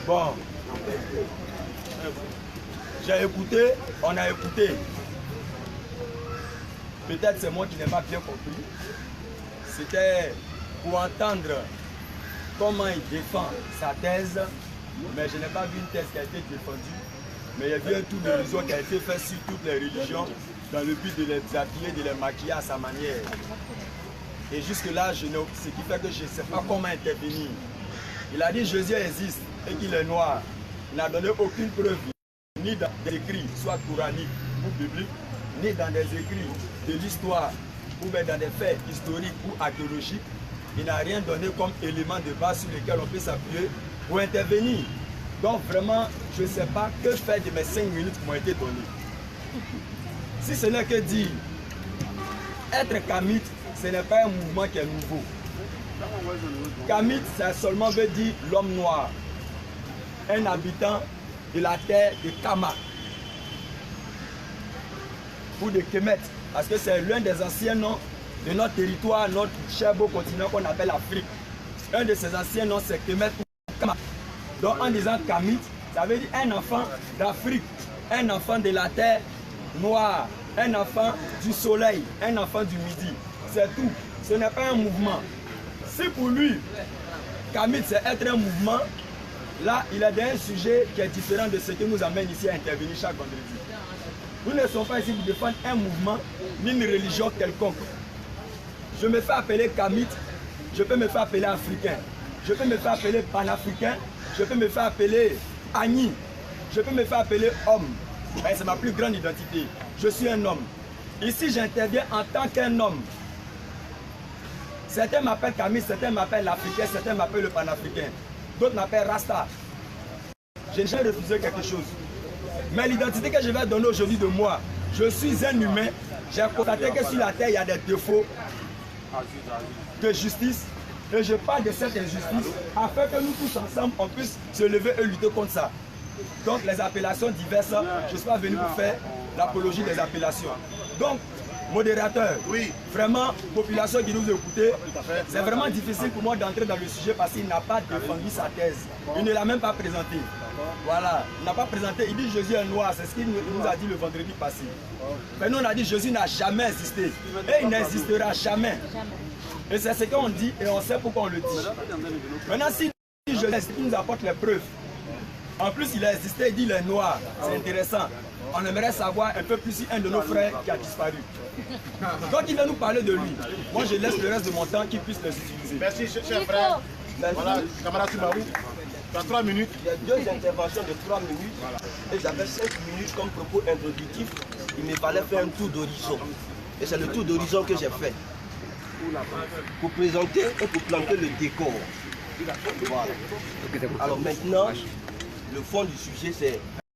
Bon, j'ai écouté, on a écouté. Peut-être c'est moi qui n'ai pas bien compris. C'était pour entendre comment il défend sa thèse, mais je n'ai pas vu une thèse qui a été défendue. Mais il y a vu un tour d'horizon qui a été fait sur toutes les religions dans le but de les habiller, de les maquiller à sa manière. Et jusque-là, ce qui fait que je ne sais pas comment intervenir. Il a dit Jésus existe et qu'il est noir. Il n'a donné aucune preuve, ni dans des écrits, soit coraniques ou bibliques, ni dans des écrits de l'histoire, ou bien dans des faits historiques ou archéologiques. Il n'a rien donné comme élément de base sur lequel on peut s'appuyer pour intervenir. Donc vraiment, je ne sais pas que faire de mes 5 minutes qui m'ont été données. Si ce n'est que dire, être kamite, ce n'est pas un mouvement qui est nouveau. Kamite, ça seulement veut dire l'homme noir, un habitant de la terre de Kama, ou de Kemet, parce que c'est l'un des anciens noms de notre territoire, notre cher beau continent qu'on appelle Afrique. Un de ces anciens noms, c'est Kemet ou Kama. Donc en disant Kamite, ça veut dire un enfant d'Afrique, un enfant de la terre noire, un enfant du soleil, un enfant du midi. C'est tout. Ce n'est pas un mouvement. Si pour lui, Kamite c'est être un mouvement, là il a un sujet qui est différent de ce qui nous amène ici à intervenir chaque vendredi. Nous ne sommes pas ici pour défendre un mouvement ni une religion quelconque. Je me fais appeler Kamite, je peux me faire appeler africain, je peux me faire appeler panafricain, je peux me faire appeler Agni, je peux me faire appeler homme. C'est ma plus grande identité. Je suis un homme. Ici, j'interviens en tant qu'un homme. Certains m'appellent Kamite, certains m'appellent l'Africain, certains m'appellent le panafricain. D'autres m'appellent Rasta. Je n'ai jamais refusé quelque chose. Mais l'identité que je vais donner aujourd'hui de moi, je suis un humain. J'ai constaté que sur la terre, il y a des défauts de justice. Et je parle de cette injustice afin que nous tous ensemble, on puisse se lever et lutter contre ça. Donc les appellations diverses, je ne suis pas venu pour faire l'apologie des appellations. Donc, modérateur, oui, vraiment, population qui nous écoutez, c'est vraiment difficile pour moi d'entrer dans le sujet parce qu'il n'a pas défendu sa thèse. Il ne l'a même pas présenté. Voilà, il n'a pas présenté, il dit Jésus est noir, c'est ce qu'il nous a dit le vendredi passé. Mais nous on a dit Jésus n'a jamais existé et il n'existera jamais. Et c'est ce qu'on dit et on sait pourquoi on le dit. Maintenant, si Jésus existe, il nous apporte les preuves. En plus, il a existé, il dit il est noir. C'est intéressant. On aimerait savoir un peu plus si un de nos frères qui a disparu. Donc il va nous parler de lui. Moi, je laisse le reste de mon temps qu'il puisse les utiliser. Merci, cher frère. Voilà, camarade Soumarou. Tu as 3 minutes. Il y a 2 interventions de 3 minutes. Voilà. Et j'avais 5 minutes comme propos introductif. Il me fallait faire un tour d'horizon. Et c'est le tour d'horizon que j'ai fait. Pour présenter et pour planter le décor. Voilà. Alors maintenant, le fond du sujet, c'est